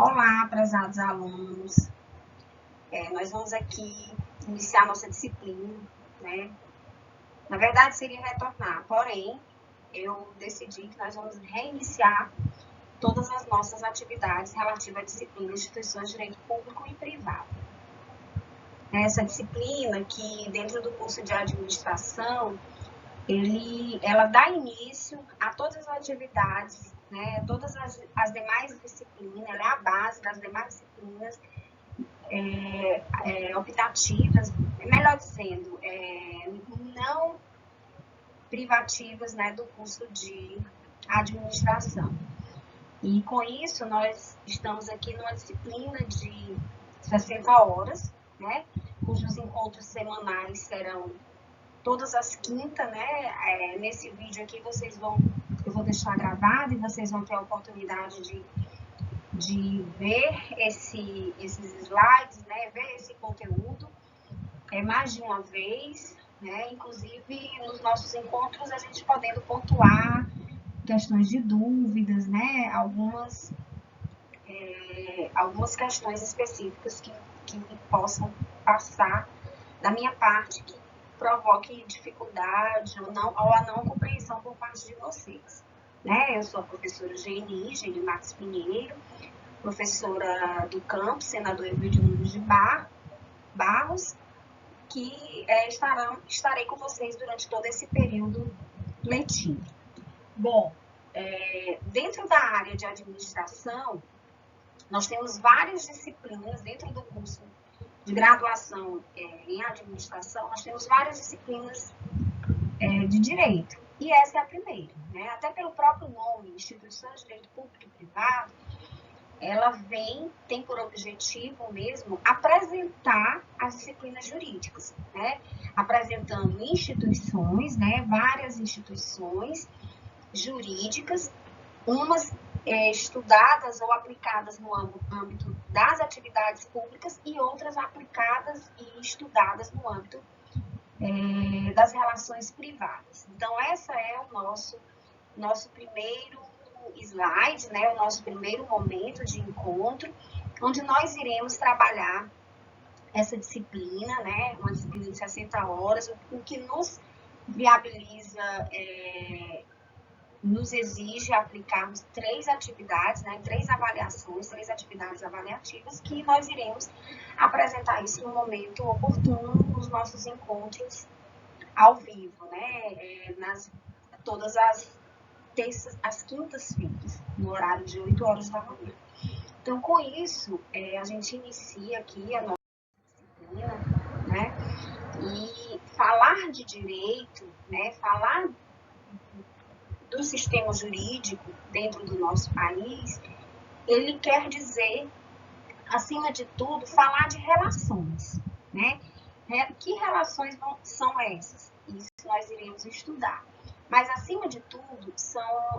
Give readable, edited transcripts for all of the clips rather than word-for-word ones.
Olá, prezados alunos. Nós vamos aqui iniciar nossa disciplina, né? Na verdade, seria retornar, porém, eu decidi que nós vamos reiniciar todas as nossas atividades relativas à disciplina Instituições de Direito Público e Privado. Essa disciplina, que dentro do curso de administração, ela dá início a todas as atividades, né? Todas as demais disciplinas, ela é a base das demais disciplinas optativas, melhor dizendo, não privativas, né, do curso de administração. E com isso, nós estamos aqui numa disciplina de 60 horas, né, cujos encontros semanais serão todas as quintas, né, nesse vídeo aqui eu vou deixar gravado e vocês vão ter a oportunidade de ver esses slides, né, ver esse conteúdo mais de uma vez, né, inclusive nos nossos encontros a gente podendo pontuar questões de dúvidas, né, algumas questões específicas que possam passar da minha parte, que provoque dificuldade ou a não compreensão por parte de vocês. Né? Eu sou a professora Geni Max Pinheiro, professora do campus, senador Emílio Nunes de Barros, que estarei com vocês durante todo esse período letivo. Bom, dentro da área de administração, nós temos várias disciplinas dentro do curso de graduação em administração, nós temos várias disciplinas de direito, e essa é a primeira, né? Até pelo próprio nome, Instituições de Direito Público e Privado, ela tem por objetivo mesmo apresentar as disciplinas jurídicas, né? Apresentando instituições, né? Várias instituições jurídicas, umas estudadas ou aplicadas no âmbito das atividades públicas e outras aplicadas e estudadas no âmbito das relações privadas. Então, essa é o nosso primeiro slide, né, o nosso primeiro momento de encontro, onde nós iremos trabalhar essa disciplina, né, uma disciplina de 60 horas, o que nos viabiliza, nos exige aplicarmos 3 atividades, né, 3 avaliações, 3 atividades avaliativas, que nós iremos apresentar isso no momento oportuno, nos nossos encontros ao vivo, né, todas as quintas-feiras, no horário de 8 horas da manhã. Então, com isso, a gente inicia aqui a nossa disciplina, né? E falar de direito, né? Falar do sistema jurídico dentro do nosso país, ele quer dizer, acima de tudo, falar de relações, né? Que relações são essas? Isso nós iremos estudar. Mas, acima de tudo,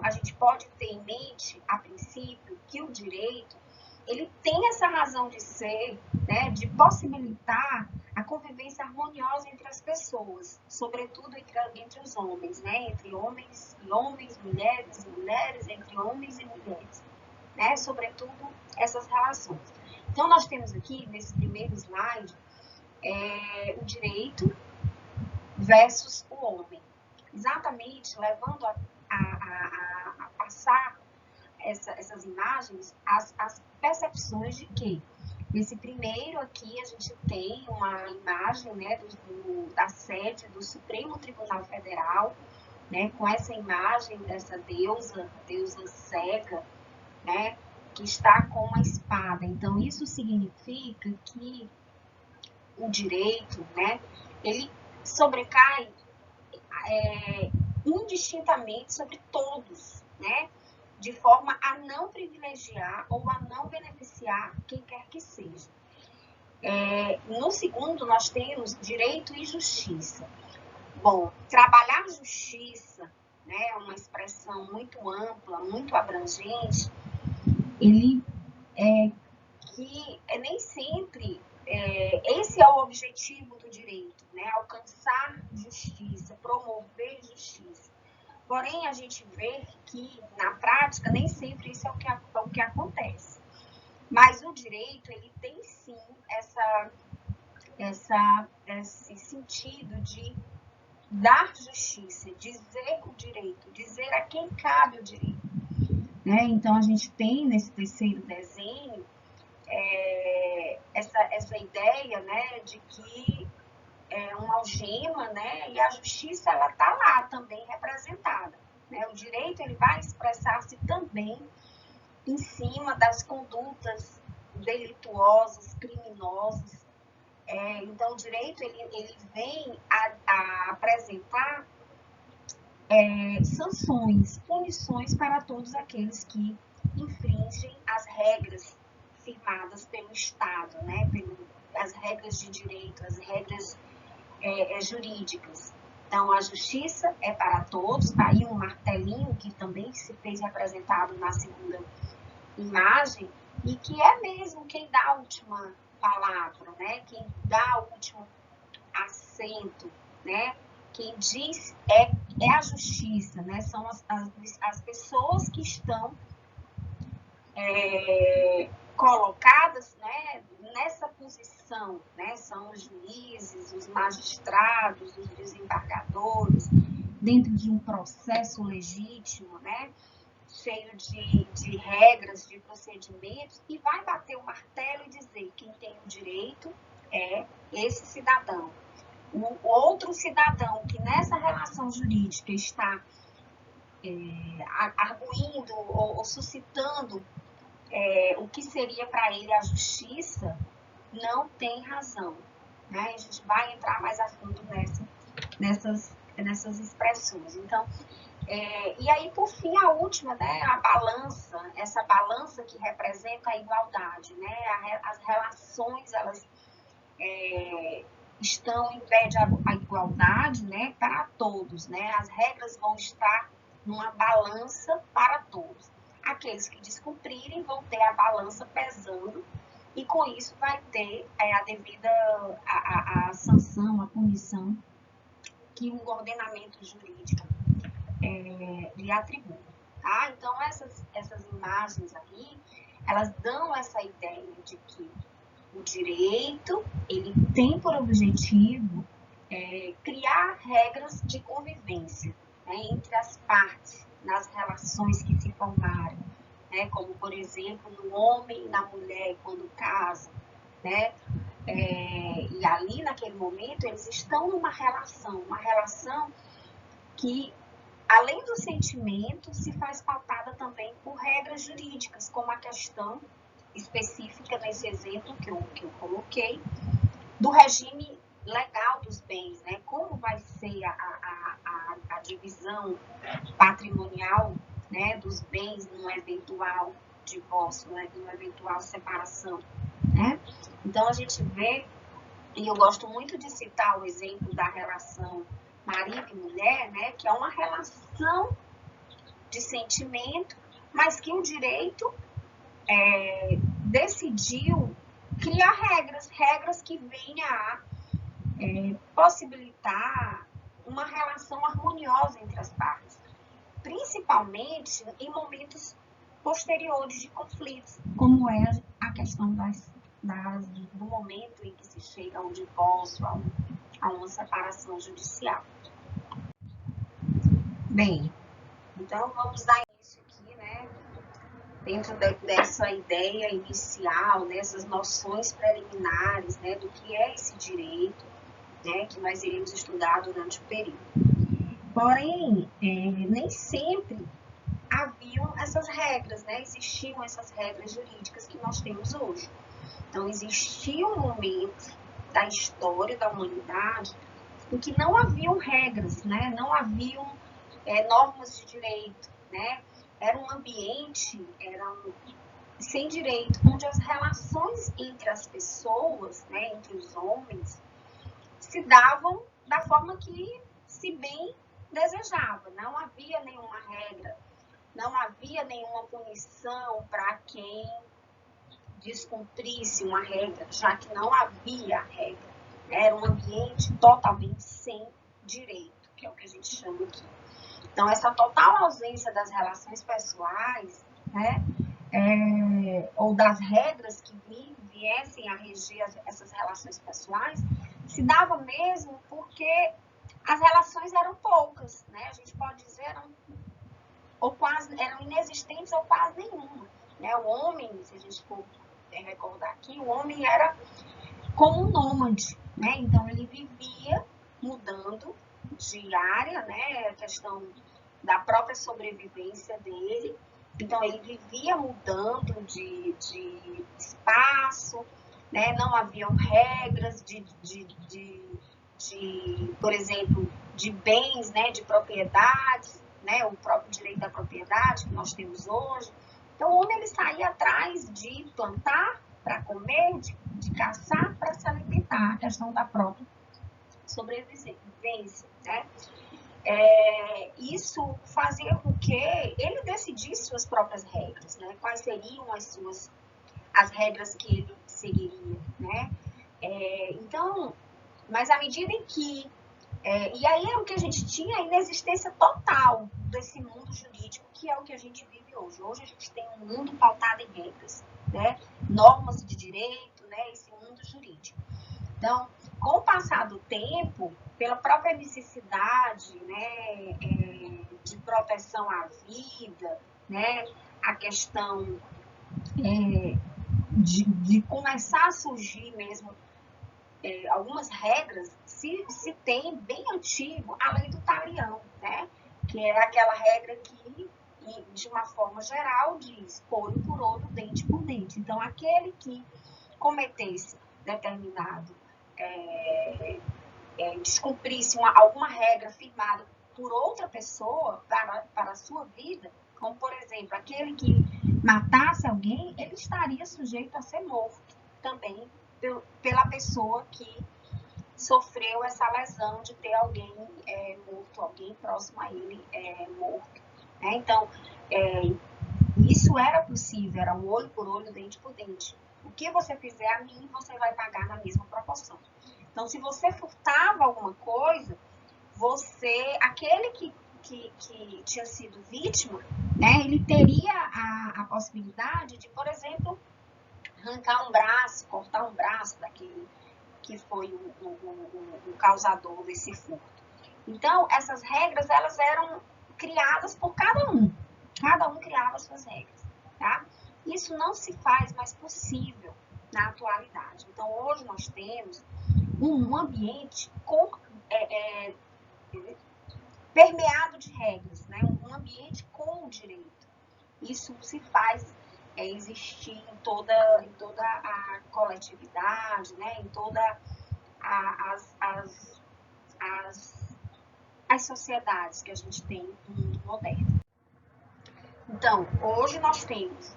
a gente pode ter em mente, a princípio, que o direito ele tem essa razão de ser, né, de possibilitar a convivência harmoniosa entre as pessoas, sobretudo entre os homens, né, entre homens e homens, mulheres e mulheres, entre homens e mulheres, né, sobretudo essas relações. Então, nós temos aqui, nesse primeiro slide, o direito versus o homem. Exatamente, levando a passar essas imagens, as percepções de que, nesse primeiro aqui, a gente tem uma imagem, né, da sede do Supremo Tribunal Federal, né, com essa imagem dessa deusa cega, né, que está com uma espada. Então, isso significa que o direito, né, ele sobrecai indistintamente sobre todos, né, de forma a não privilegiar ou a não beneficiar quem quer que seja. No segundo, nós temos direito e justiça. Bom, trabalhar justiça, né, é uma expressão muito ampla, muito abrangente, ele que nem sempre esse é o objetivo do direito, né, alcançar justiça, promover justiça. Porém, a gente vê que, na prática, nem sempre isso é o que acontece. Mas o direito, ele tem sim esse sentido de dar justiça, dizer o direito, dizer a quem cabe o direito. Né? Então, a gente tem nesse terceiro desenho essa ideia, né, de que é uma algema, né, e a justiça ela está lá também representada. Né? O direito ele vai expressar-se também em cima das condutas delituosas, criminosas. Então, o direito ele vem a apresentar sanções, punições para todos aqueles que infringem as regras firmadas pelo Estado, né? As regras de direito, as regras jurídicas. Então, a justiça é para todos, tá aí um martelinho que também se fez representado na segunda imagem, e que é mesmo quem dá a última palavra, né? Quem dá o último acento, né? Quem diz é a justiça, né? São as pessoas que estão colocadas, né, nessa posição, né? São os juízes, os magistrados, os desembargadores, dentro de um processo legítimo, né? Cheio de regras, de procedimentos, e vai bater o martelo e dizer que quem tem o direito é esse cidadão. O outro cidadão que nessa relação jurídica está arguindo ou suscitando o que seria para ele a justiça, não tem razão. Né? A gente vai entrar mais a fundo nessas expressões. Então, e aí, por fim, a última, né, a balança, essa balança que representa a igualdade. Né? As relações, elas estão em pé de a igualdade, né, para todos, né? As regras vão estar numa balança para todos. Aqueles que descumprirem vão ter a balança pesando e com isso vai ter a devida a sanção, a punição que o ordenamento jurídico lhe atribui. Tá? Então, essas imagens aí, elas dão essa ideia de que o direito, ele tem por objetivo criar regras de convivência, né, entre as partes, nas relações que se formarem, né, como, por exemplo, no homem e na mulher quando casam, né, e ali, naquele momento, eles estão numa relação que, além do sentimento, se faz pautada também por regras jurídicas, como a questão específica nesse exemplo que eu coloquei, do regime legal dos bens, né? Como vai ser a divisão patrimonial, né, dos bens num eventual divórcio, né, numa eventual separação, né? Então, a gente vê, e eu gosto muito de citar o exemplo da relação marido e mulher, né, que é uma relação de sentimento, mas que o direito decidiu criar regras que venham a possibilitar uma relação harmoniosa entre as partes, principalmente em momentos posteriores de conflitos, como é a questão do momento em que se chega a um divórcio, a uma separação judicial. Bem, então vamos dar início aqui, né? Dentro dessa ideia inicial, dessas noções preliminares, né, do que é esse direito, né, que nós iremos estudar durante o período. Porém, nem sempre haviam essas regras, né, existiam essas regras jurídicas que nós temos hoje. Então, existiam momentos da história da humanidade em que não haviam regras, né, não haviam normas de direito, né, era um ambiente, sem direito, onde as relações entre as pessoas, né, entre os homens, se davam da forma que se bem desejava. Não havia nenhuma regra, não havia nenhuma punição para quem descumprisse uma regra, já que não havia regra. Era um ambiente totalmente sem direito, que é o que a gente chama aqui. Então, essa total ausência das relações pessoais, né, ou das regras que viessem a reger essas relações pessoais, se dava mesmo porque as relações eram poucas, né? A gente pode dizer eram inexistentes ou quase nenhuma, né? O homem, se a gente for recordar aqui, o homem era como um nômade, né? Então ele vivia mudando de área, né? A questão da própria sobrevivência dele. Então ele vivia mudando de espaço, né? Não haviam regras por exemplo, de bens, né? De propriedades, né? O próprio direito da propriedade que nós temos hoje. Então o homem ele saía atrás de plantar para comer, de caçar para se alimentar, a questão da própria sobrevivência, né? Isso fazia com que ele decidisse suas próprias regras, né? Quais seriam as regras que ele seguiria, né? Então, mas à medida em que e aí é o que a gente tinha, a inexistência total desse mundo jurídico, que é o que a gente vive hoje. Hoje a gente tem um mundo pautado em regras, né? Normas de direito, né? Esse mundo jurídico. Então, com o passar do tempo, pela própria necessidade, né, de proteção à vida, né, a questão de começar a surgir mesmo algumas regras, se tem bem antigo a lei do talião, né, que é aquela regra que, de uma forma geral, diz olho por olho, dente por dente. Então, aquele que cometesse determinado descumprisse alguma regra firmada por outra pessoa para a sua vida, como, por exemplo, aquele que matasse alguém, ele estaria sujeito a ser morto também pela pessoa que sofreu essa lesão de ter alguém morto, alguém próximo a ele morto. Então, isso era possível, era um olho por olho, dente por dente. O que você fizer a mim, você vai pagar na mesma proporção. Então, se você furtava alguma coisa, aquele que tinha sido vítima, né, ele teria a possibilidade de, por exemplo, arrancar um braço, cortar um braço daquele que foi o causador desse furto. Então, essas regras, elas eram criadas por cada um. Cada um criava suas regras, tá? Isso não se faz mais possível na atualidade. Então, hoje nós temos um ambiente permeado de regras, né? Um ambiente com o direito. Isso se faz existir em toda a coletividade, né? Em toda as sociedades que a gente tem no mundo moderno. Então, hoje nós temos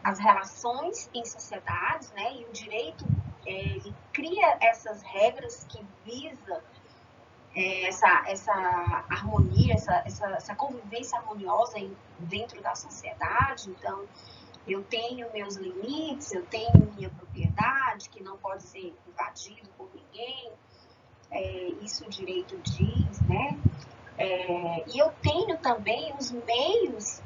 as relações em sociedades, né? E o direito ele cria essas regras que visa essa harmonia, essa convivência harmoniosa dentro da sociedade. Então, eu tenho meus limites, eu tenho minha propriedade, que não pode ser invadido por ninguém, isso o direito diz, né? E eu tenho também os meios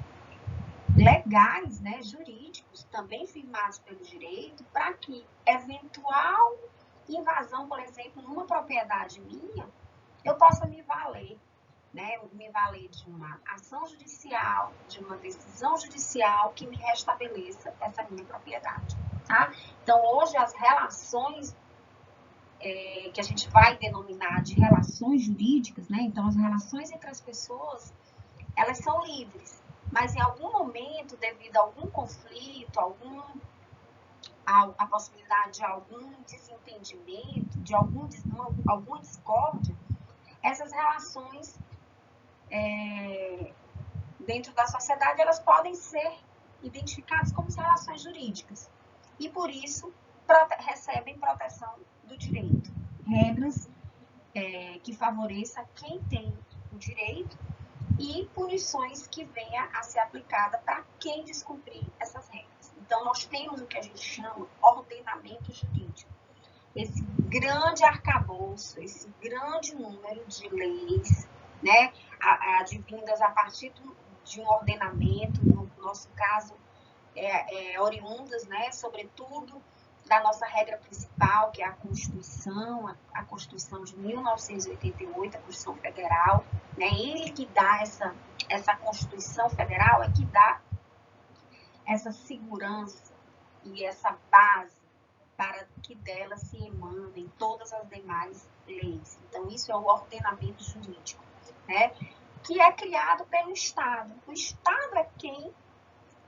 legais, né, jurídicos, também firmados pelo direito, para que eventual invasão, por exemplo, numa propriedade minha, eu possa me valer, né, me valer de uma ação judicial, de uma decisão judicial que me restabeleça essa minha propriedade, tá? Então, hoje, as relações que a gente vai denominar de relações jurídicas, né, então, as relações entre as pessoas, elas são livres, mas em algum momento, devido a algum conflito, a possibilidade de algum desentendimento, de alguma discórdia, essas relações dentro da sociedade, elas podem ser identificadas como relações jurídicas. E, por isso, recebem proteção do direito. Regras que favoreçam quem tem o direito e punições que venham a ser aplicada para quem descumprir essas regras. Então, nós temos o que a gente chama ordenamento jurídico. Esse grande arcabouço, esse grande número de leis, né, advindas a partir de um ordenamento, no nosso caso, oriundas, né, sobretudo, da nossa regra principal, que é a Constituição, a Constituição de 1988, a Constituição Federal, né, ele que dá essa Constituição Federal, é que dá essa segurança e essa base para que dela se emanem todas as demais leis. Então, isso é o ordenamento jurídico, né, que é criado pelo Estado. O Estado é quem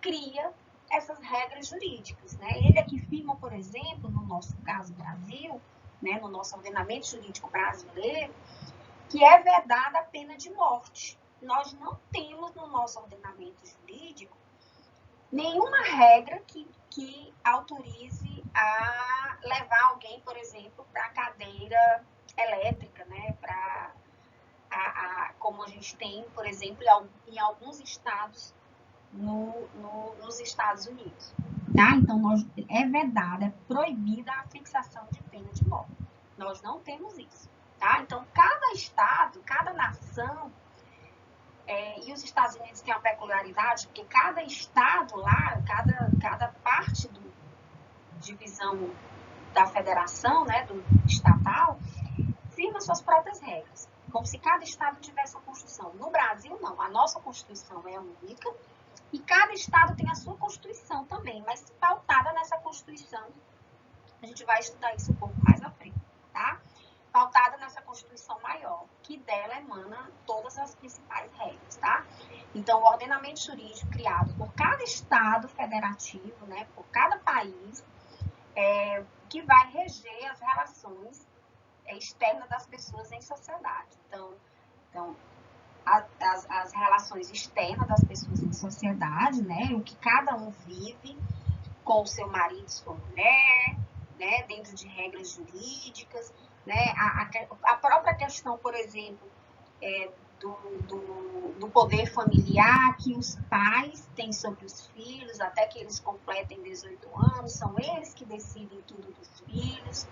cria essas regras jurídicas, né? Ele é que firma, por exemplo, no nosso caso Brasil, né, no nosso ordenamento jurídico brasileiro, que é vedada a pena de morte. Nós não temos no nosso ordenamento jurídico nenhuma regra que autorize a levar alguém, por exemplo, para a cadeira elétrica, né? Como a gente tem, por exemplo, em alguns estados nos Estados Unidos. Tá? Então, é vedada, é proibida a fixação de pena de morte. Nós não temos isso. Tá? Então, cada estado, cada nação, e os Estados Unidos têm uma peculiaridade, porque cada estado lá, cada parte do divisão da federação, né, do estatal, firma suas próprias regras, como se cada estado tivesse uma Constituição. No Brasil, não. A nossa Constituição é única e cada estado tem a sua Constituição também, mas pautada nessa Constituição, a gente vai estudar isso um pouco mais à frente, tá? Pautada nessa Constituição maior, que dela emana todas as principais regras, tá? Então, o ordenamento jurídico criado por cada estado federativo, né, por cada país, que vai reger as relações externas das pessoas em sociedade. Então as relações externas das pessoas em sociedade, né, o que cada um vive com o seu marido, sua mulher, né, dentro de regras jurídicas, né, a própria questão, por exemplo, do poder familiar que os pais têm sobre os filhos, até que eles completem 18 anos, são eles que decidem tudo dos filhos,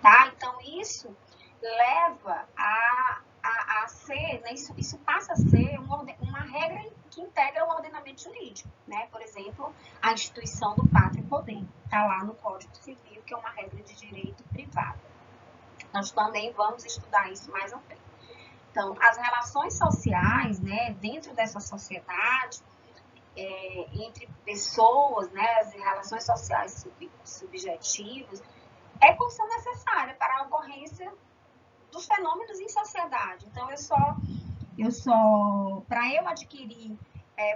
tá? Então, isso leva a ser, né, isso passa a ser uma regra que integra o ordenamento jurídico, né? Por exemplo, a instituição do pátrio poder, está lá no Código Civil, que é uma regra de direito privado. Nós também vamos estudar isso mais à frente. Então, as relações sociais, né, dentro dessa sociedade, entre pessoas, né, as relações sociais subjetivas, são necessárias para a ocorrência dos fenômenos em sociedade. Então, para eu adquirir,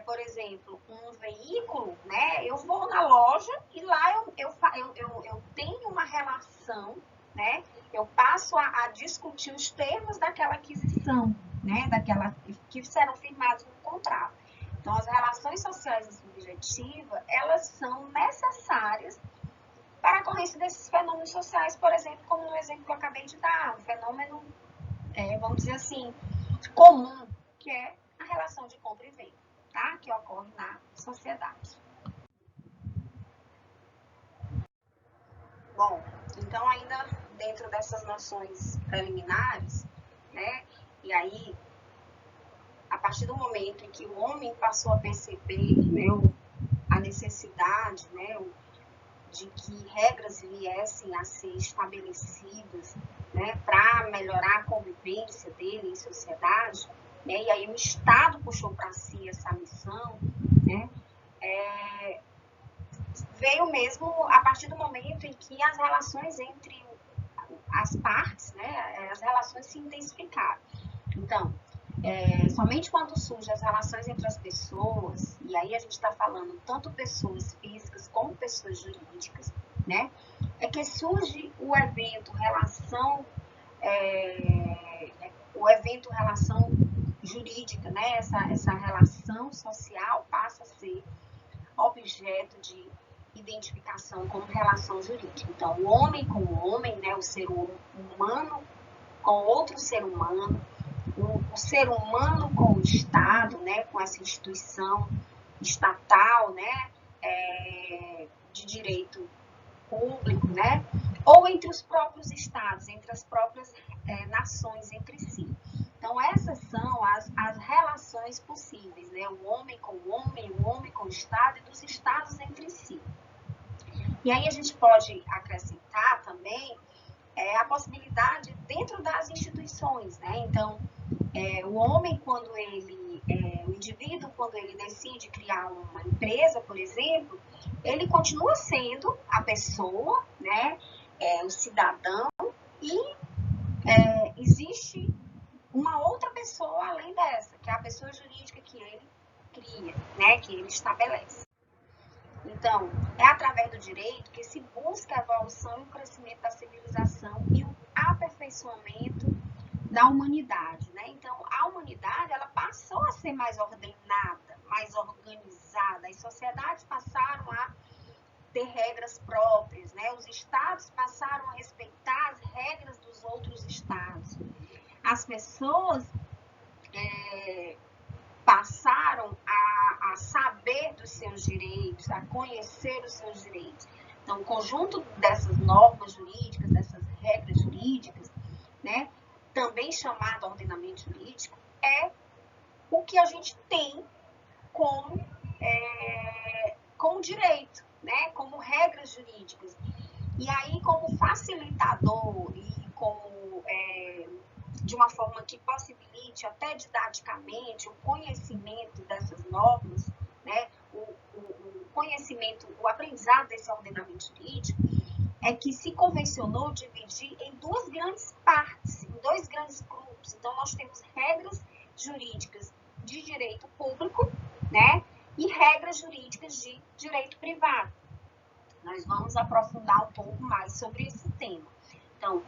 por exemplo, um veículo, né, eu vou na loja e lá eu tenho uma relação, né, eu passo a discutir os termos daquela aquisição, né, que serão firmados no contrato. Então, as relações sociais e subjetivas, elas são necessárias para a ocorrência desses fenômenos sociais, por exemplo, como no exemplo que eu acabei de dar, um fenômeno, vamos dizer assim, comum, que é a relação de compra e venda, tá? Que ocorre na sociedade. Bom, então ainda dentro dessas noções preliminares, né, e aí, a partir do momento em que o homem passou a perceber, né, a necessidade, né, de que regras viessem a ser estabelecidas, né, para melhorar a convivência dele em sociedade, né, e aí o Estado puxou para si essa missão, né, veio mesmo a partir do momento em que as relações entre as partes, né, as relações se intensificaram. Então, somente quando surgem as relações entre as pessoas, e aí a gente está falando tanto pessoas físicas como pessoas jurídicas, né, é que surge o evento relação jurídica, né, essa relação social passa a ser objeto de identificação como relação jurídica. Então, o homem com o homem, né, o ser humano com outro ser humano, o ser humano com o Estado, né, com essa instituição estatal, né, de direito público, né, ou entre os próprios estados, entre as próprias nações entre si. Então, essas são as relações possíveis, né? O homem com o homem com o Estado e dos Estados entre si. E aí a gente pode acrescentar também a possibilidade dentro das instituições, né? Então, o homem, o indivíduo, quando ele decide criar uma empresa, por exemplo, ele continua sendo a pessoa, né? O cidadão, e existe uma outra pessoa além dessa, que é a pessoa jurídica que ele cria, né? Que ele estabelece. Então, é através do direito que se busca a evolução e o crescimento da civilização e o aperfeiçoamento da humanidade, né? Então, a humanidade, ela passou a ser mais ordenada, mais organizada, as sociedades passaram a ter regras próprias, né? Os estados passaram a respeitar as regras dos outros estados. As pessoas passaram a saber dos seus direitos, a conhecer os seus direitos. Então, o conjunto dessas normas jurídicas, dessas regras jurídicas, né, também chamado ordenamento jurídico, é o que a gente tem como direito, né, como regras jurídicas. E aí, como facilitador e como de uma forma que possibilite até didaticamente o conhecimento dessas normas, né, o conhecimento, o aprendizado desse ordenamento jurídico, é que se convencionou dividir em duas grandes partes, em dois grandes grupos. Então, nós temos regras jurídicas de direito público, né, e regras jurídicas de direito privado. Nós vamos aprofundar um pouco mais sobre esse tema. Então,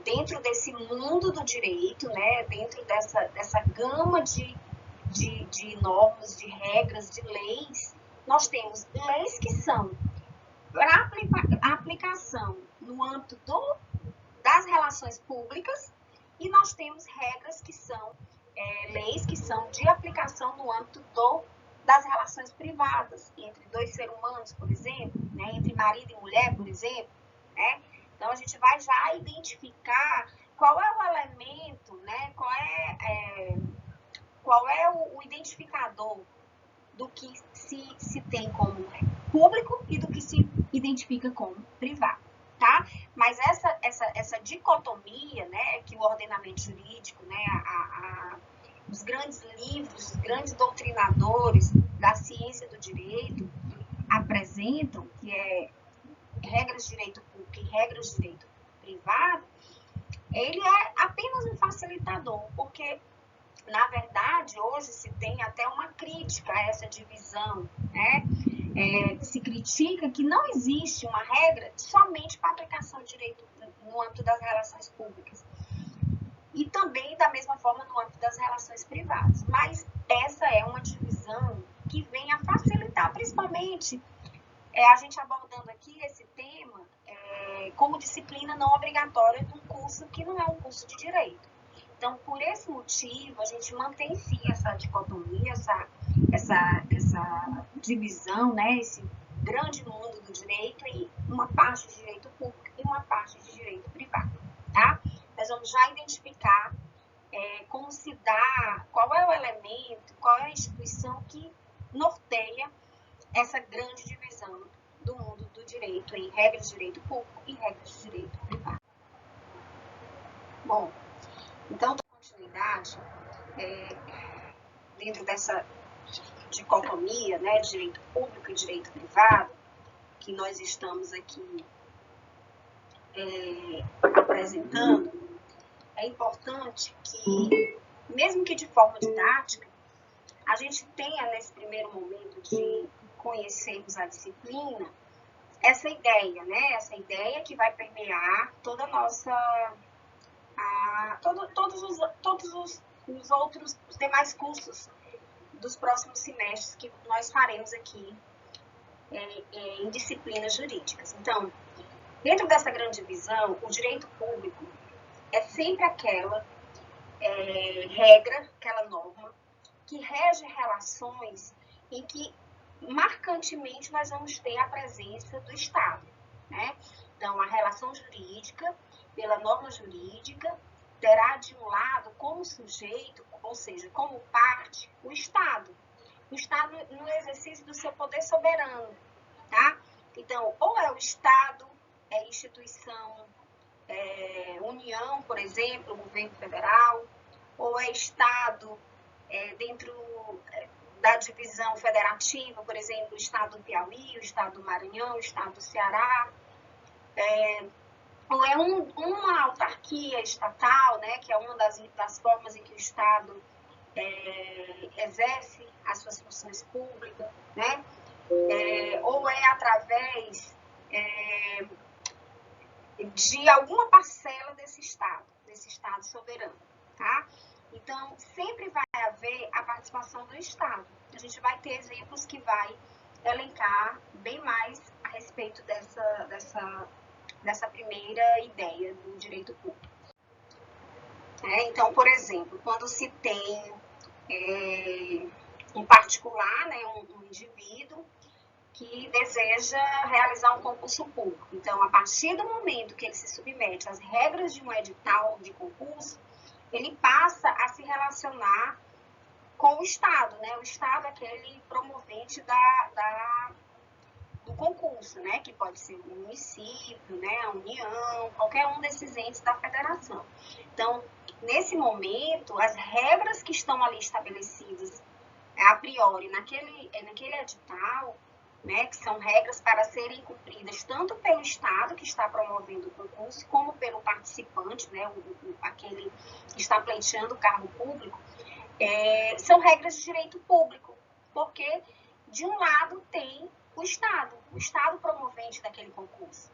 dentro desse mundo do direito, né, dentro dessa gama de normas, de regras, de leis, nós temos leis que são para aplicação no âmbito das relações públicas, e nós temos regras que são leis que são de aplicação no âmbito das relações privadas, entre dois seres humanos, por exemplo, né, entre marido e mulher, por exemplo, né? Então, a gente vai já identificar qual é o elemento, né, qual é o identificador do que se tem como público e do que se identifica como privado, tá? Mas essa dicotomia, né, que o ordenamento jurídico, né, os grandes livros, os grandes doutrinadores da ciência do direito apresentam, que é regras de direito público e regras de direito privado, ele é apenas um facilitador, porque, na verdade, hoje se tem até uma crítica a essa divisão, né? Se critica que não existe uma regra somente para aplicação de direito no âmbito das relações públicas. E também, da mesma forma, no âmbito das relações privadas. Mas essa é uma divisão que vem a facilitar, principalmente, a gente abordando aqui esse tema como disciplina não obrigatória de um curso que não é um curso de direito. Então, por esse motivo, a gente mantém sim essa dicotomia, essa divisão, né, esse grande mundo do direito em uma parte de direito público e uma parte de direito privado, tá? Nós vamos já identificar como se dá, qual é o elemento, qual é a instituição que norteia essa grande divisão do mundo do direito em regras de direito público e regras de direito privado. Bom, então, dando continuidade, dentro dessa dicotomia, né, de direito público e direito privado, que nós estamos aqui apresentando, é importante que, mesmo que de forma didática, a gente tenha, nesse primeiro momento de conhecermos a disciplina, essa ideia, né? Essa ideia que vai permear toda a nossa... todos os outros, os demais cursos dos próximos semestres que nós faremos aqui em disciplinas jurídicas. Então, dentro dessa grande visão, o direito público é sempre aquela regra, aquela norma que rege relações em que marcantemente nós vamos ter a presença do Estado, né? Então, a relação jurídica, pela norma jurídica, terá de um lado como sujeito, ou seja, como parte, o Estado. O Estado no exercício do seu poder soberano, tá? Então, ou é o Estado, é instituição, União, por exemplo, governo federal, ou é Estado dentro da divisão federativa, por exemplo, o Estado do Piauí, o Estado do Maranhão, o Estado do Ceará, ou é uma autarquia estatal, né, que é uma das formas em que o Estado exerce as suas funções públicas, né? Ou é através de alguma parcela desse Estado soberano, tá? Então, sempre vai haver a participação do Estado. A gente vai ter exemplos que vai elencar bem mais a respeito dessa primeira ideia do direito público. Então, por exemplo, quando se tem um particular, né, um indivíduo que deseja realizar um concurso público. Então, a partir do momento que ele se submete às regras de um edital de concurso, ele passa a se relacionar com o Estado, né? O Estado é aquele promovente do concurso, né? Que pode ser o município, né? A União, qualquer um desses entes da federação. Então, nesse momento, as regras que estão ali estabelecidas a priori naquele edital, né, que são regras para serem cumpridas tanto pelo Estado que está promovendo o concurso, como pelo participante, né, aquele que está pleiteando o cargo público, são regras de direito público, porque de um lado tem o Estado promovente daquele concurso.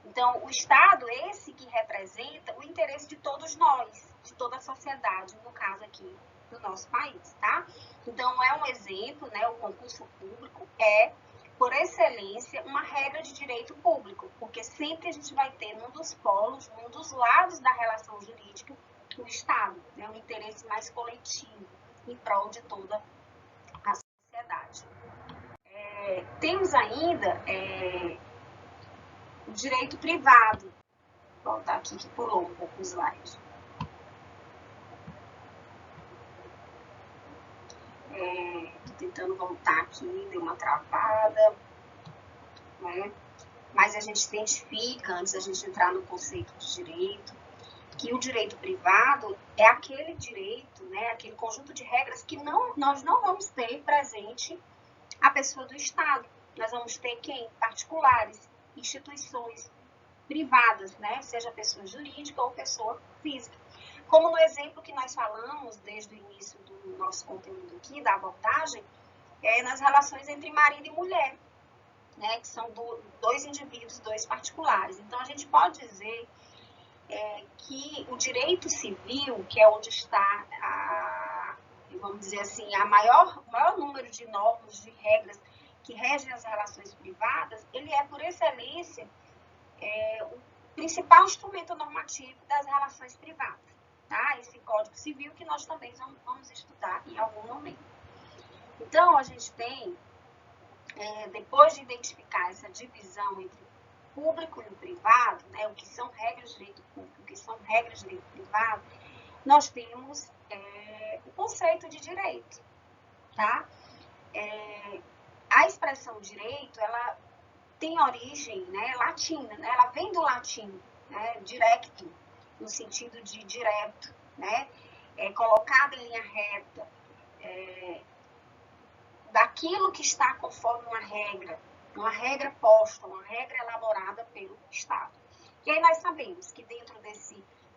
Então, o Estado, esse que representa o interesse de todos nós, de toda a sociedade, no caso aqui do nosso país, tá? Então, é um exemplo, né? O concurso público é, por excelência, uma regra de direito público, porque sempre a gente vai ter num dos polos, num dos lados da relação jurídica, o Estado, né? Um interesse mais coletivo, em prol de toda a sociedade. Temos ainda o direito privado. Vou voltar aqui que pulou um pouco o slide. Tô tentando voltar aqui, deu uma travada, né? Mas a gente identifica, antes da gente entrar no conceito de direito, que o direito privado é aquele direito, né, aquele conjunto de regras que nós não vamos ter presente a pessoa do Estado. Nós vamos ter quem? Particulares, instituições privadas, né, seja pessoa jurídica ou pessoa física. Como no exemplo que nós falamos desde o início do nosso conteúdo aqui, da abordagem, nas relações entre marido e mulher, né, que são dois indivíduos, dois particulares. Então, a gente pode dizer que o direito civil, que é onde está, vamos dizer assim, o maior número de normas, de regras que regem as relações privadas, ele é, por excelência, o principal instrumento normativo das relações privadas. Tá? Esse Código Civil que nós também vamos estudar em algum momento. Então, a gente tem, depois de identificar essa divisão entre público e o privado, né, o que são regras de direito público, o que são regras de direito privado, nós temos o conceito de direito. Tá? A expressão direito, ela tem origem, né, latina, né, ela vem do latim, né, directo, no sentido de direto, né, colocado em linha reta, daquilo que está conforme uma regra posta, uma regra elaborada pelo Estado. E aí nós sabemos que dentro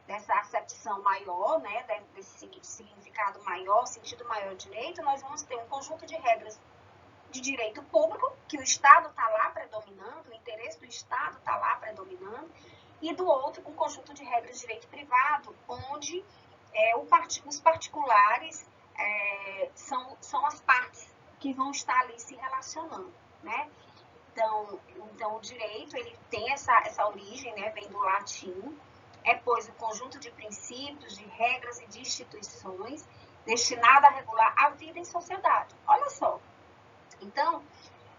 dessa acepção maior, né, desse significado maior, sentido maior de direito, nós vamos ter um conjunto de regras de direito público, que o Estado está lá predominando, o interesse do Estado está lá predominando, e do outro, um conjunto de regras de direito privado, onde os particulares são as partes que vão estar ali se relacionando, né? Então o direito, ele tem essa origem, né, vem do latim, pois, o conjunto de princípios, de regras e de instituições destinado a regular a vida em sociedade. Olha só. Então,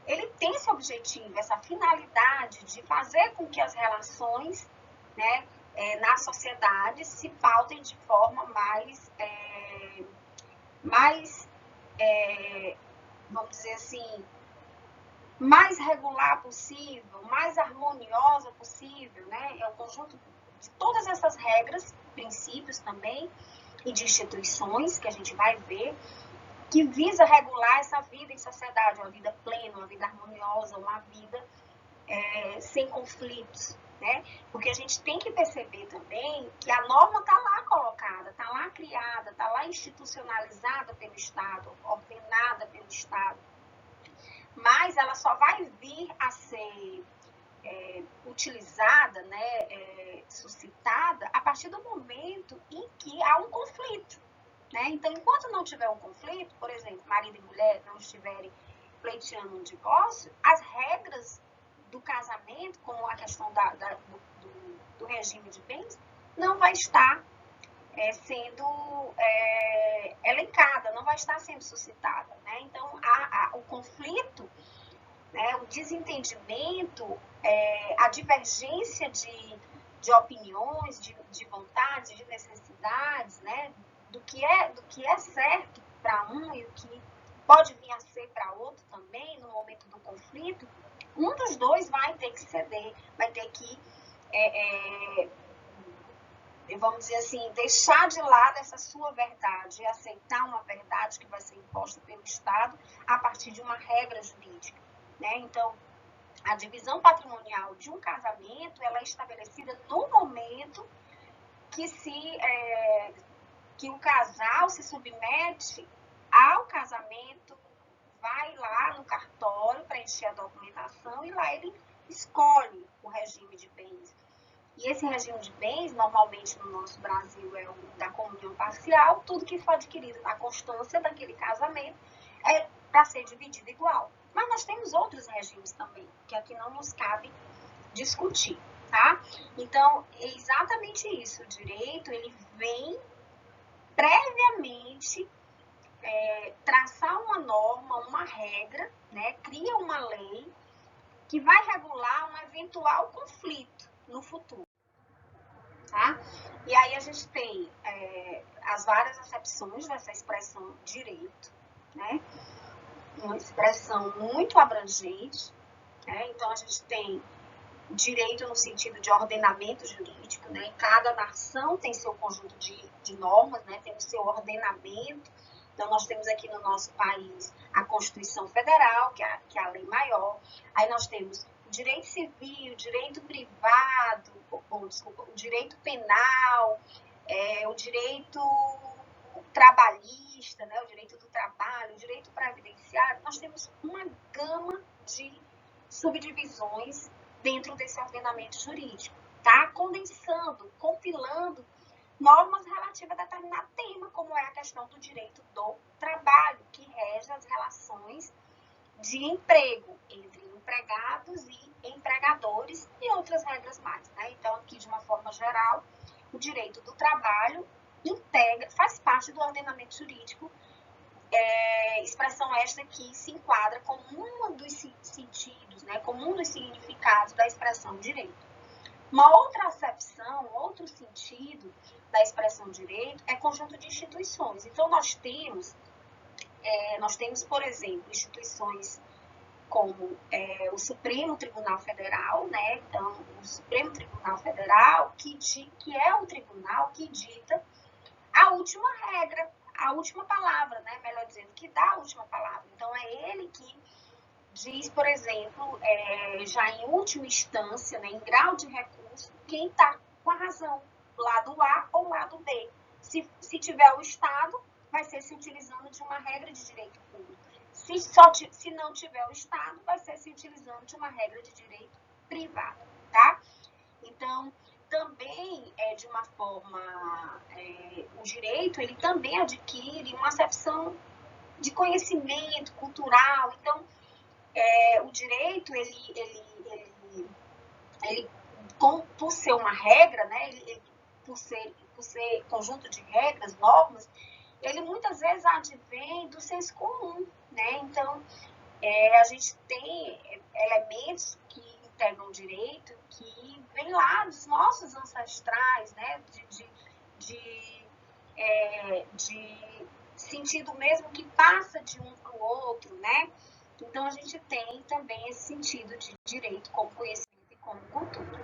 ele tem esse objetivo, essa finalidade de fazer com que as relações, né, na sociedade se pautem de forma vamos dizer assim, mais regular possível, mais harmoniosa possível, né? É o conjunto de todas essas regras, princípios também, e de instituições que a gente vai ver, que visa regular essa vida em sociedade, uma vida plena, uma vida harmoniosa, uma vida sem conflitos, né? Porque a gente tem que perceber também que a norma está lá colocada, está lá criada, está lá institucionalizada pelo Estado, ordenada pelo Estado, mas ela só vai vir a ser utilizada, né, suscitada, a partir do momento em que há um conflito. Né? Então, enquanto não tiver um conflito, por exemplo, marido e mulher não estiverem pleiteando um divórcio, as regras do casamento, como a questão do regime de bens, não vai estar sendo elencada, não vai estar sendo suscitada. Né? Então, o conflito, né, o desentendimento, a divergência de opiniões, de vontades, de necessidades, né, do que é certo para um e o que pode vir a ser para outro também, no momento do conflito, um dos dois vai ter que ceder, vai ter que, vamos dizer assim, deixar de lado essa sua verdade e aceitar uma verdade que vai ser imposta pelo Estado a partir de uma regra jurídica. Né? Então, a divisão patrimonial de um casamento, ela é estabelecida no momento que o casal se submete ao casamento, vai lá no cartório preencher a documentação e lá ele escolhe o regime de bens. E esse regime de bens, normalmente no nosso Brasil, é o da comunhão parcial, tudo que for adquirido na constância daquele casamento é para ser dividido igual. Mas nós temos outros regimes também, que aqui não nos cabe discutir, tá? Então, é exatamente isso. O direito, ele vem previamente traçar uma norma, uma regra, né? Cria uma lei que vai regular um eventual conflito no futuro. Tá? E aí a gente tem as várias acepções dessa expressão direito, né? Uma expressão muito abrangente, né? Então a gente tem direito no sentido de ordenamento jurídico, né? Cada nação tem seu conjunto de normas, né? Tem o seu ordenamento. Então nós temos aqui no nosso país a Constituição Federal, que é a lei maior. Aí nós temos o direito civil, o direito privado, o direito penal, o direito trabalhista, né, o direito do trabalho, o direito previdenciário. Nós temos uma gama de subdivisões dentro desse ordenamento jurídico, tá? Condensando, compilando normas relativas a determinado tema, como é a questão do direito do trabalho, que rege as relações de emprego entre empregados e empregadores e outras regras mais, né? Então, aqui, de uma forma geral, o direito do trabalho faz parte do ordenamento jurídico, expressão esta que se enquadra como um dos sentidos, né? Como um dos significados da expressão direito. Uma outra acepção, outro sentido da expressão direito é conjunto de instituições. Então, nós temos, por exemplo, instituições como o Supremo Tribunal Federal, né? Então, o Supremo Tribunal Federal, que é o tribunal que dita a última regra, a última palavra, né? Melhor dizendo, que dá a última palavra. Então, é ele que diz, por exemplo, já em última instância, né, em grau de recurso, quem está com a razão, lado A ou lado B. Se tiver o Estado, vai ser se utilizando de uma regra de direito público. Se não tiver o Estado, vai ser se utilizando de uma regra de direito privado, tá? Então, também, de uma forma, o direito, ele também adquire uma acepção de conhecimento cultural. Então, o direito, ele por ser uma regra, né, por ser conjunto de regras, normas, ele muitas vezes advém do senso comum, né? Então, a gente tem elementos que integram o direito que vem lá dos nossos ancestrais, né, de sentido mesmo que passa de um para o outro, né? Então, a gente tem também esse sentido de direito como conhecimento e como cultura.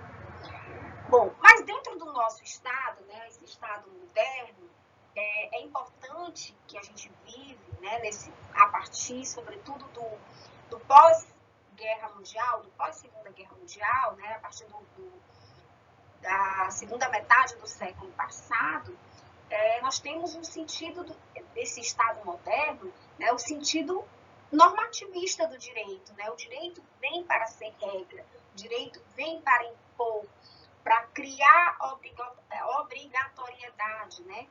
Bom, mas dentro do nosso Estado, né, esse Estado moderno, é importante que a gente vive, né, a partir, sobretudo, do pós-guerra mundial, do pós-segunda guerra mundial, né, a partir da segunda metade do século passado, nós temos um sentido desse Estado moderno, né, o sentido normativista do direito, né? O direito vem para ser regra, o direito vem para impor, para criar obrigatoriedade, né?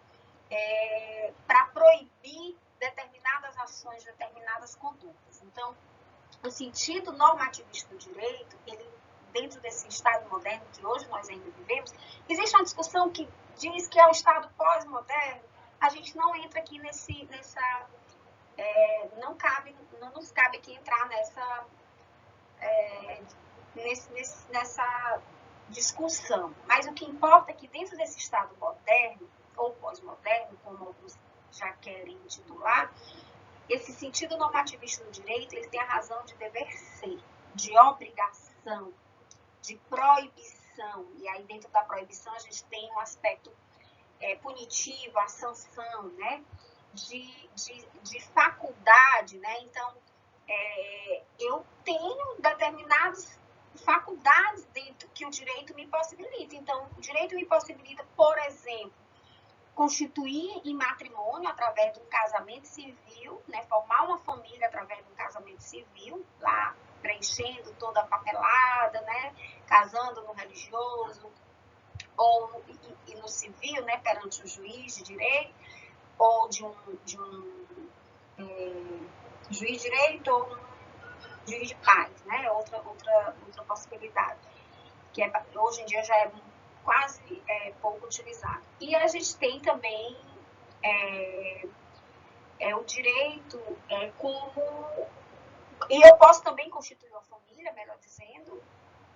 Para proibir determinadas ações, determinadas condutas. Então, o sentido normativista do direito, ele, dentro desse Estado moderno que hoje nós ainda vivemos, existe uma discussão que diz que é o Estado pós-moderno. A gente não entra aqui não nos cabe aqui entrar nessa discussão. Mas o que importa é que dentro desse Estado moderno, ou pós-moderno, como alguns já querem titular, esse sentido normativista do direito, ele tem a razão de dever ser, de obrigação, de proibição. E aí dentro da proibição a gente tem um aspecto punitivo, a sanção, né? De faculdade, né? Então, eu tenho determinadas faculdades dentro que o direito me possibilita. Então, o direito me possibilita, por exemplo, constituir em matrimônio através de um casamento civil, né? Formar uma família através de um casamento civil, lá preenchendo toda a papelada, né? Casando no religioso ou no civil, né? Perante o juiz de direito, ou de um juiz de direito ou um juiz de paz, né? Outra possibilidade, que hoje em dia já é quase pouco utilizado. E a gente tem também o direito como... E eu posso também constituir uma família, melhor dizendo,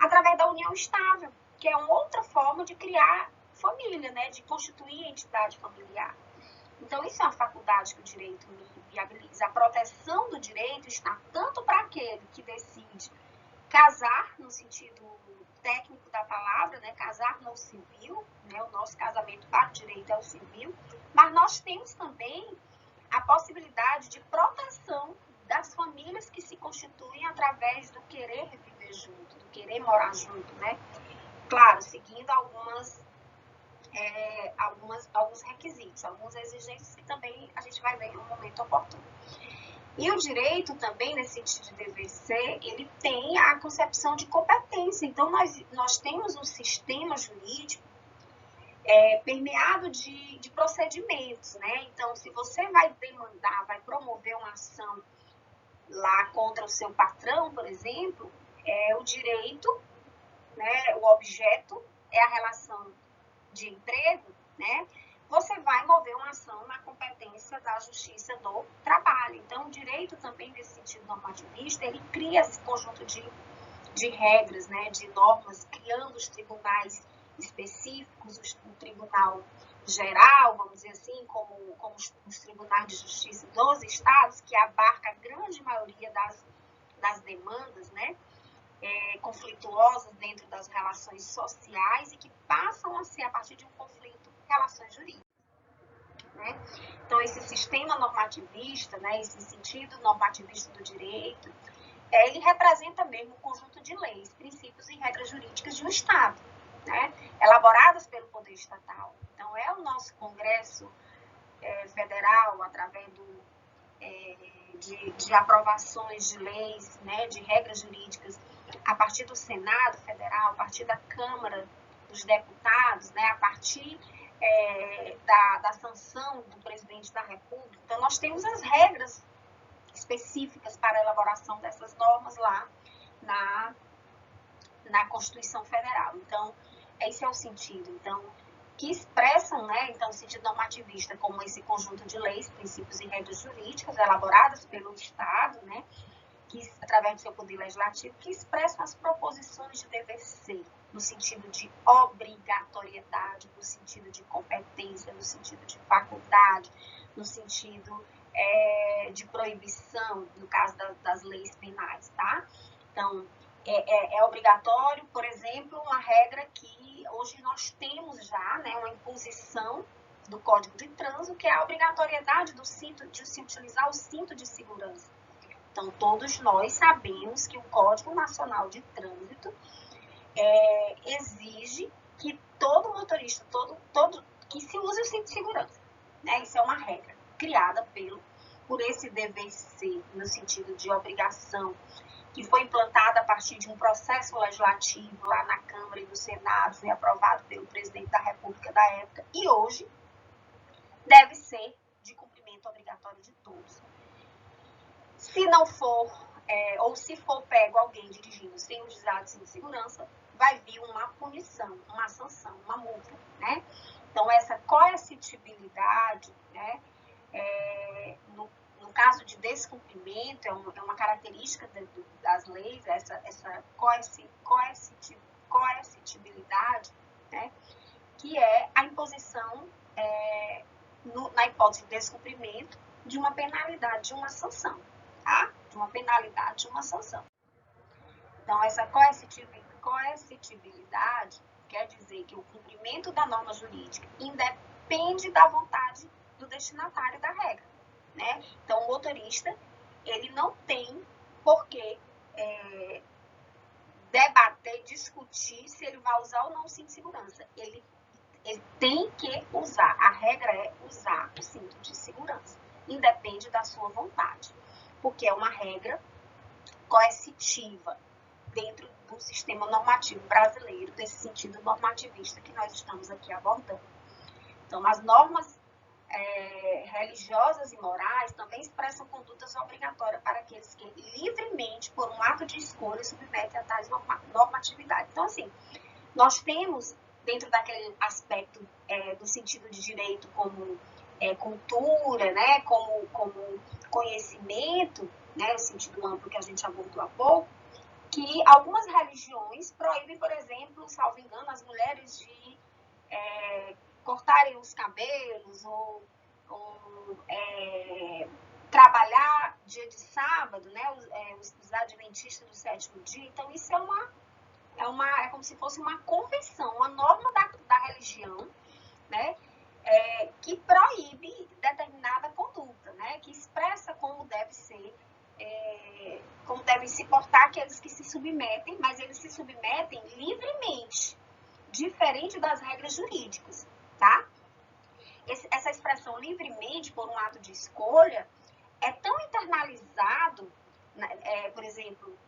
através da união estável, que é uma outra forma de criar família, né? De constituir a entidade familiar. Então, isso é uma faculdade que o direito me viabiliza. A proteção do direito está tanto para aquele que decide casar, no sentido técnico da palavra, né? Casar no civil, né? O nosso casamento para o direito é o civil, mas nós temos também a possibilidade de proteção das famílias que se constituem através do querer viver junto, do querer morar junto, né? Claro, seguindo alguns requisitos, algumas exigências que também a gente vai ver em um momento oportuno. E o direito também, nesse sentido de dever ser, ele tem a concepção de competência. Então, nós temos um sistema jurídico permeado de procedimentos, né? Então, se você vai demandar, vai promover uma ação lá contra o seu patrão, por exemplo, o direito, né, o objeto é a relação de emprego, né? Você vai mover uma ação na competência da Justiça do Trabalho. Então, o direito também, nesse sentido normativista, ele cria esse conjunto de regras, né, de normas, criando os tribunais específicos, o tribunal geral, vamos dizer assim, como os tribunais de justiça dos estados, que abarca a grande maioria das demandas, né, conflituosas dentro das relações sociais e que passam a ser, a partir de um conflito, relações jurídicas. Né? Então, esse sistema normativista, né, esse sentido normativista do direito, ele representa mesmo um conjunto de leis, princípios e regras jurídicas de um Estado, né, elaboradas pelo poder estatal. Então, é o nosso Congresso Federal, através de aprovações de leis, né, de regras jurídicas, a partir do Senado Federal, a partir da Câmara dos Deputados, né, a partir da sanção do presidente da República. Então, nós temos as regras específicas para a elaboração dessas normas lá na Constituição Federal. Então, esse é o sentido. Então, que expressam, né, então, o sentido normativista como esse conjunto de leis, princípios e regras jurídicas elaboradas pelo Estado, né, através do seu poder legislativo, que expressam as proposições de dever ser, no sentido de obrigatoriedade, no sentido de competência, no sentido de faculdade, no sentido de proibição, no caso das leis penais, tá? Então, é obrigatório, por exemplo, uma regra que hoje nós temos já, né, uma imposição do Código de Trânsito, que é a obrigatoriedade de se utilizar o cinto de segurança. Então, todos nós sabemos que o Código Nacional de Trânsito exige que todo motorista, que se use o cinto de segurança. Né? Isso é uma regra criada por esse dever ser, no sentido de obrigação, que foi implantada a partir de um processo legislativo lá na Câmara e no Senado, foi aprovado pelo presidente da República da época, e hoje deve ser de cumprimento obrigatório de todos. Se não for, ou se for pego alguém dirigindo sem utilizar o cinto de segurança, vai vir uma punição, uma sanção, uma multa, né? Então, essa coercitibilidade, né, no caso de descumprimento, é uma característica das leis, essa coercitibilidade, né, que é a imposição, na hipótese de descumprimento, de uma penalidade, de uma sanção, tá? De uma penalidade, de uma sanção. Então, essa coercitibilidade quer dizer que o cumprimento da norma jurídica independe da vontade do destinatário da regra, né? Então, o motorista, ele não tem por que debater, discutir se ele vai usar ou não o cinto de segurança. Ele tem que usar. A regra é usar o cinto de segurança. Independe da sua vontade. Porque é uma regra coercitiva dentro do sistema normativo brasileiro, desse sentido normativista que nós estamos aqui abordando. Então, as normas religiosas e morais também expressam condutas obrigatórias para aqueles que livremente, por um ato de escolha, submetem a tais normatividades. Então, assim, nós temos, dentro daquele aspecto do sentido de direito como cultura, né, como conhecimento, né, o sentido amplo que a gente abordou há pouco, que algumas religiões proíbem, por exemplo, salvo engano, as mulheres de cortarem os cabelos ou trabalhar dia de sábado, né, os adventistas do sétimo dia. Então, isso é como se fosse uma convenção, uma norma da religião, né, que proíbe determinada conduta, né, que expressa como deve ser, como devem se portar aqueles que se submetem, mas eles se submetem livremente, diferente das regras jurídicas, tá? Essa expressão livremente, por um ato de escolha, é tão internalizado, por exemplo,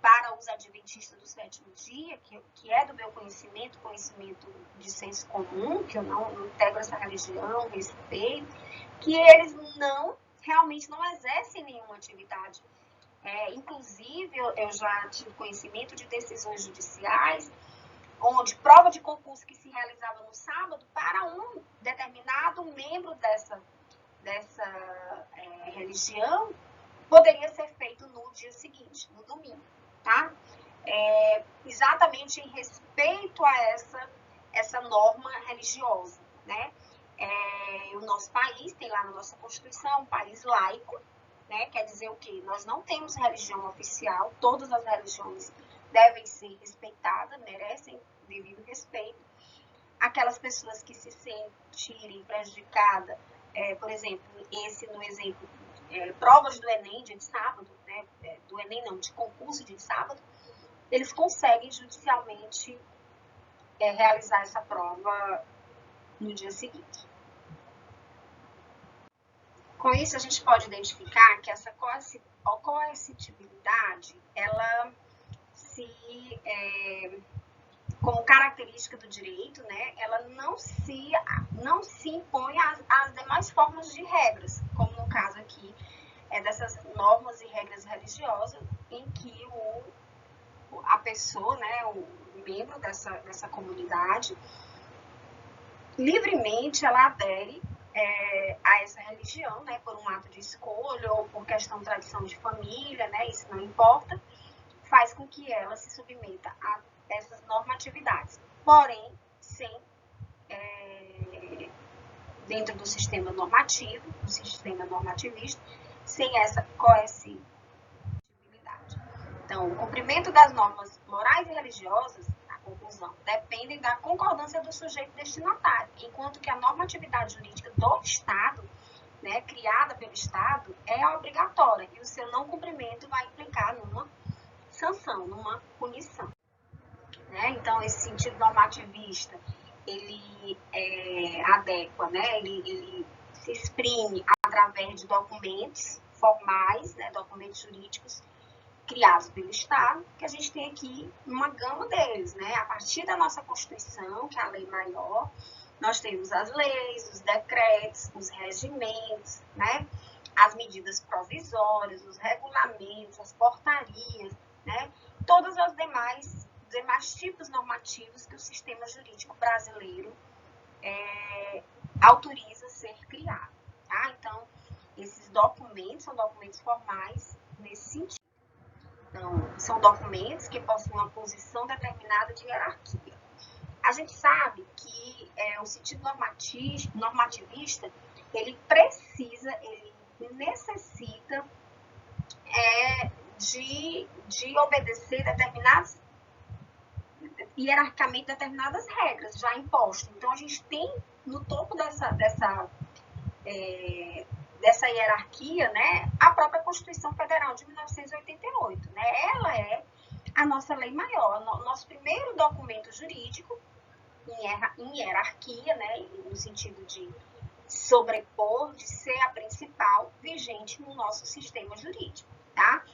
para os adventistas do sétimo dia, que é do meu conhecimento de senso comum, que eu não integro essa religião, respeito, que eles realmente não exercem nenhuma atividade. Inclusive, eu já tive conhecimento de decisões judiciais, onde prova de concurso que se realizava no sábado, para um determinado membro dessa religião, poderia ser feito no dia seguinte, no domingo, tá? Exatamente em respeito a essa norma religiosa, né? O nosso país tem lá na nossa Constituição um país laico, né? Quer dizer o quê? Nós não temos religião oficial, todas as religiões devem ser respeitadas, merecem devido respeito. Aquelas pessoas que se sentirem prejudicadas, por exemplo, no exemplo, provas do Enem dia de sábado, né? Do Enem não, de concurso dia de sábado, eles conseguem judicialmente realizar essa prova no dia seguinte. Com isso, a gente pode identificar que essa coercitibilidade, ela como característica do direito, né, ela não se impõe às demais formas de regras, como no caso aqui dessas normas e regras religiosas, em que a pessoa, né, o membro dessa comunidade, livremente ela adere a essa religião, né, por um ato de escolha ou por questão de tradição de família, né, isso não importa, faz com que ela se submeta a essas normatividades, porém, sem, dentro do sistema normativo, do sistema normativista, sem essa coercibilidade. Então, o cumprimento das normas morais e religiosas, a conclusão, dependem da concordância do sujeito destinatário, enquanto que a normatividade jurídica do Estado, né, criada pelo Estado, é obrigatória e o seu não cumprimento vai implicar numa sanção, numa punição. Né? Então, esse sentido normativista, ele adequa, né? Ele se exprime através de documentos formais, né? Documentos jurídicos criados pelo Estado, que a gente tem aqui uma gama deles, né? A partir da nossa Constituição, que é a lei maior, nós temos as leis, os decretos, os regimentos, né? As medidas provisórias, os regulamentos, as portarias, né? Todos os demais tipos normativos que o sistema jurídico brasileiro autoriza ser criado. Tá? Então, esses documentos são documentos formais nesse sentido. Então, são documentos que possuem uma posição determinada de hierarquia. A gente sabe que o sentido normativista, ele necessita de obedecer hierarquicamente determinadas regras já impostas. Então, a gente tem no topo dessa hierarquia, né, a própria Constituição Federal de 1988. Né? Ela é a nossa lei maior, nosso primeiro documento jurídico em hierarquia, né, no sentido de sobrepor, de ser a principal vigente no nosso sistema jurídico. Tá?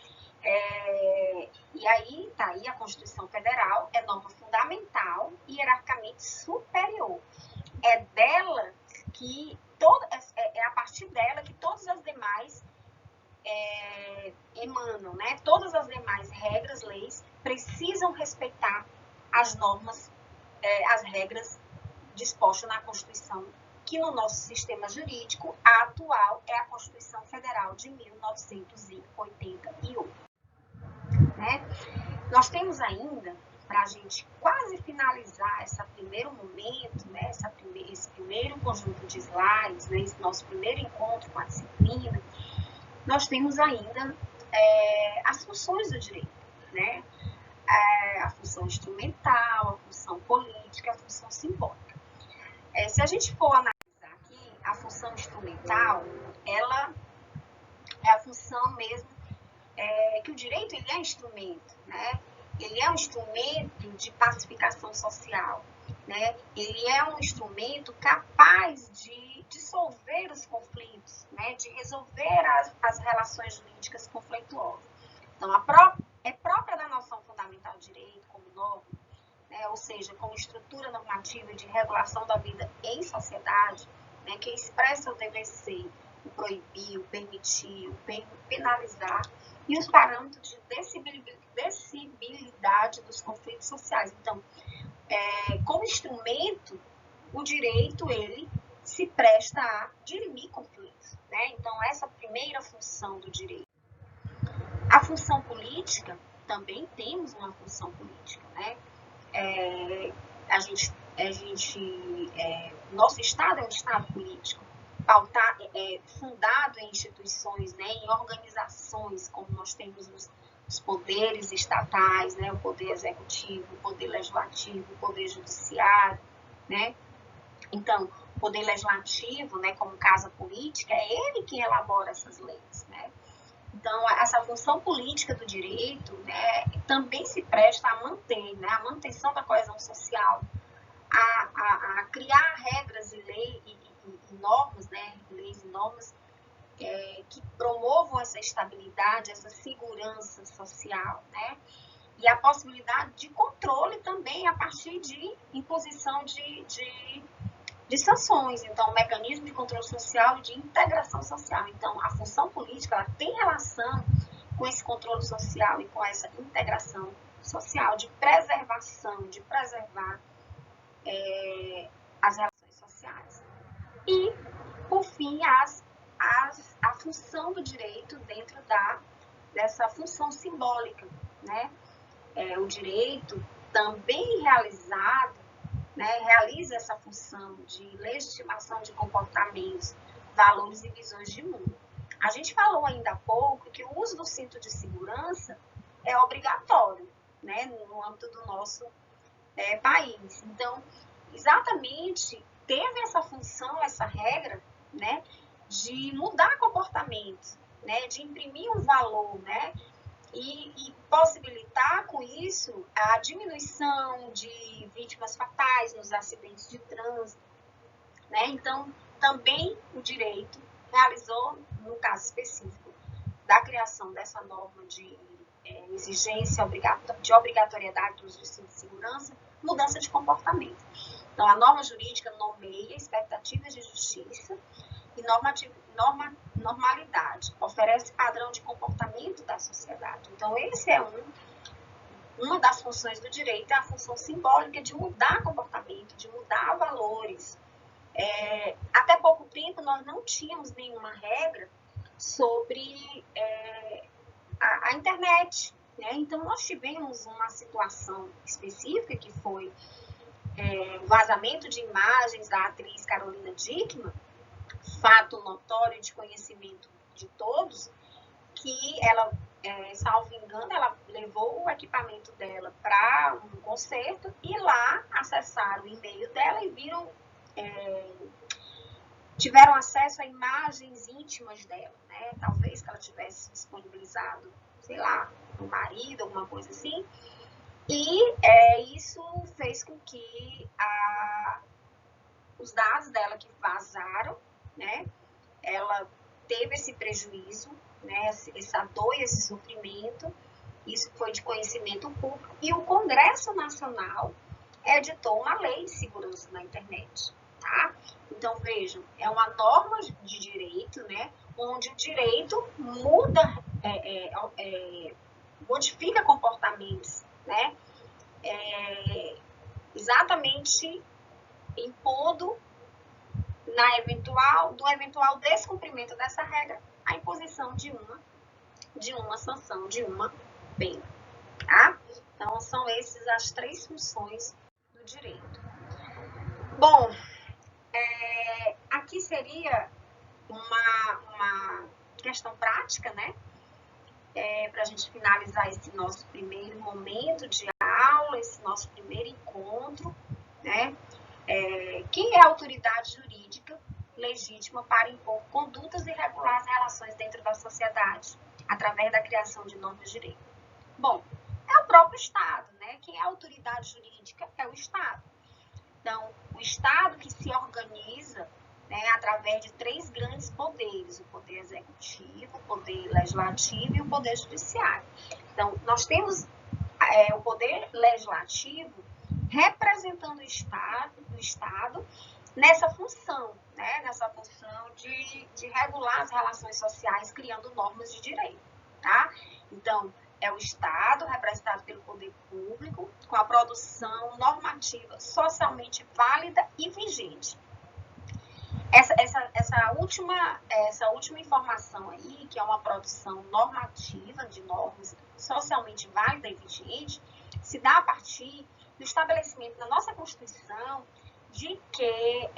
E aí, tá aí a Constituição Federal, é norma fundamental e hierarquicamente superior. É dela que, é a partir dela que todas as demais emanam, né? Todas as demais regras, leis, precisam respeitar as normas, as regras dispostas na Constituição, que no nosso sistema jurídico, a atual é a Constituição Federal de 1988. Né? Nós temos ainda, para a gente quase finalizar esse primeiro momento, né, esse primeiro conjunto de slides, né, esse nosso primeiro encontro com a disciplina, nós temos ainda as funções do direito, né? A função instrumental, a função política, a função simbólica. Se a gente for analisar aqui, a função instrumental, ela é a função mesmo que o direito ele é instrumento, né? Ele é um instrumento de pacificação social, né? Ele é um instrumento capaz de dissolver os conflitos, né? De resolver as relações jurídicas conflituosas. Então, é própria da noção fundamental de direito como norma, né? Ou seja, como estrutura normativa de regulação da vida em sociedade, né? Que expressa o dever ser, o proibir, o permitir, o penalizar, e os parâmetros de decibilidade dos conflitos sociais. Então, como instrumento, o direito, ele se presta a dirimir conflitos. Né? Então, essa é a primeira função do direito. A função política, também temos uma função política. Né? Nosso Estado é um Estado político, fundado em instituições, né, em organizações, como nós temos os poderes estatais, né, o poder executivo, o poder legislativo, o poder judiciário, né? Então, o poder legislativo, né, como casa política, é ele que elabora essas leis, né? Então, essa função política do direito, né, também se presta a manter, né, a manutenção da coesão social, a criar regras e leis e normas, né, leis e normas que promovam essa estabilidade, essa segurança social, né, e a possibilidade de controle também a partir de imposição de sanções. Então, mecanismo de controle social e de integração social. Então, a função política ela tem relação com esse controle social e com essa integração social, de preservação, de preservar as relações sociais. E, por enfim, a função do direito dentro dessa função simbólica, né? O direito também realizado, né, realiza essa função de legitimação de comportamentos, valores e visões de mundo. A gente falou ainda há pouco que o uso do cinto de segurança é obrigatório, né, no âmbito do nosso país. Então, exatamente, teve essa função, essa regra, né, de mudar comportamentos, né, de imprimir um valor, né, e possibilitar com isso a diminuição de vítimas fatais nos acidentes de trânsito, né? Então, também o direito realizou, no caso específico da criação dessa norma de exigência de obrigatoriedade do uso de cinto de segurança, mudança de comportamento. Então, a norma jurídica nomeia expectativas de justiça e normalidade, oferece padrão de comportamento da sociedade. Então, esse é uma das funções do direito, é a função simbólica de mudar comportamento, de mudar valores. Até pouco tempo, nós não tínhamos nenhuma regra sobre a internet, né? Então, nós tivemos uma situação específica, que foi o vazamento de imagens da atriz Carolina Dickmann, fato notório de conhecimento de todos, que ela, salvo engano, ela levou o equipamento dela para um concerto e lá acessaram o e-mail dela e viram, tiveram acesso a imagens íntimas dela, né? Talvez que ela tivesse disponibilizado, sei lá, o marido, alguma coisa assim. E isso fez com que os dados dela que vazaram, né? Ela teve esse prejuízo, né? Essa dor e esse sofrimento. Isso foi de conhecimento público. E o Congresso Nacional editou uma lei de segurança na internet, tá? Então, vejam, é uma norma de direito, né? Onde o direito modifica comportamentos, né? Exatamente impondo do eventual descumprimento dessa regra, a imposição de uma sanção, de uma pena, tá? Então, são essas as três funções do direito. Bom, aqui seria uma questão prática, né? Para a gente finalizar esse nosso primeiro momento de aula, esse nosso primeiro encontro, né? Quem é a autoridade jurídica legítima para impor condutas e regular as relações dentro da sociedade, através da criação de normas de direito? Bom, é o próprio Estado, né? Quem é a autoridade jurídica é o Estado. Então, o Estado que se organiza, né, através de três grandes poderes: o poder executivo, o poder legislativo e o poder judiciário. Então, nós temos o poder legislativo representando o Estado nessa função, né? Nessa função de regular as relações sociais, criando normas de direito, tá? Então, é o Estado, representado pelo poder público, com a produção normativa socialmente válida e vigente. Essa última informação aí, que é uma produção normativa de normas socialmente válida e vigente, se dá a partir do estabelecimento na nossa Constituição de que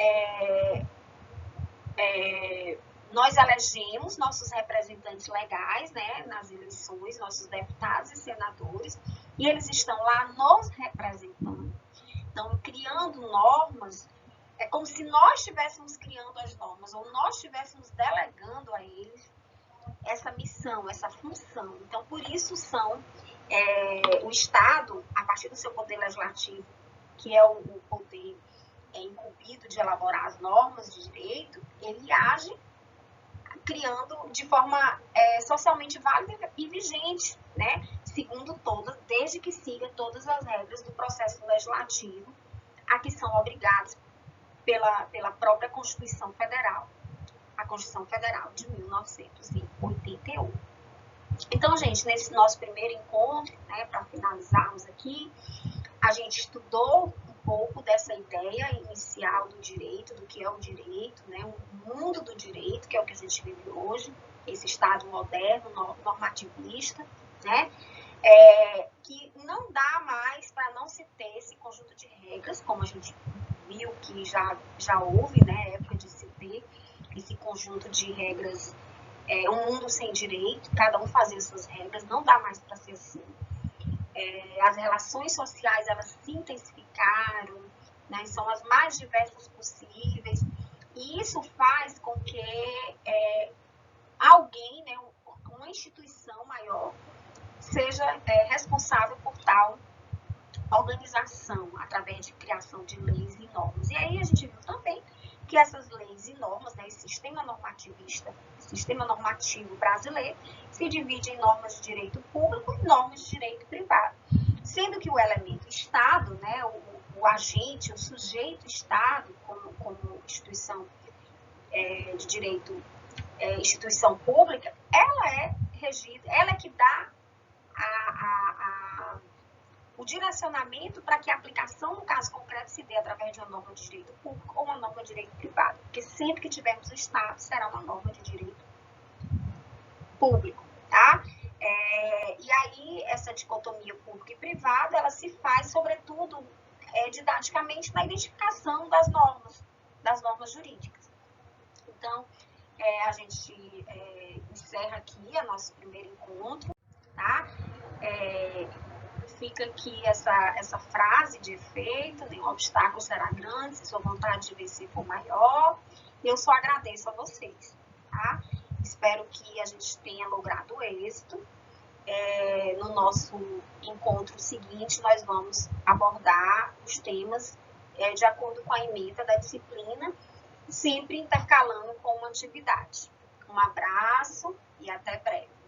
nós elegemos nossos representantes legais, né, nas eleições, nossos deputados e senadores, e eles estão lá nos representando. Então, criando normas, é como se nós estivéssemos criando as normas, ou nós estivéssemos delegando a eles essa missão, essa função. Então, por isso o Estado, a partir do seu poder legislativo, que é o poder incumbido de elaborar as normas de direito, ele age criando de forma socialmente válida e vigente, né? Desde que siga todas as regras do processo legislativo a que são obrigados pela própria Constituição Federal, a Constituição Federal de 1988. Então, gente, nesse nosso primeiro encontro, né, para finalizarmos aqui, a gente estudou um pouco dessa ideia inicial do direito, do que é o direito, né? O mundo do direito, que é o que a gente vive hoje, esse Estado moderno, normativista, né? Que não dá mais para não se ter esse conjunto de regras, como a gente viu que já houve, né? Época de se ter esse conjunto de regras, um mundo sem direito, cada um fazer suas regras, não dá mais para ser assim. As relações sociais, elas se intensificaram, né, são as mais diversas possíveis, e isso faz com que alguém, né, uma instituição maior, seja responsável por tal organização, através de criação de leis e normas. E aí a gente viu também que essas leis e normas, né, esse sistema normativista, sistema normativo brasileiro, se divide em normas de direito público e normas de direito privado. Sendo que o elemento Estado, né, o agente, o sujeito Estado, como instituição de direito, instituição pública, ela é regida, ela é que dá o direcionamento para que a aplicação, no caso concreto, se dê através de uma norma de direito público ou uma norma de direito privado. Porque sempre que tivermos o Estado, será uma norma de direito público, tá? E aí, essa dicotomia público e privado, ela se faz, sobretudo, didaticamente, na identificação das normas jurídicas. Então, a gente encerra aqui o nosso primeiro encontro, tá? Fica aqui essa frase de efeito: nenhum obstáculo será grande se sua vontade de vencer for maior. E eu só agradeço a vocês, tá? Espero que a gente tenha logrado êxito. No nosso encontro seguinte, nós vamos abordar os temas de acordo com a ementa da disciplina, sempre intercalando com uma atividade. Um abraço e até breve.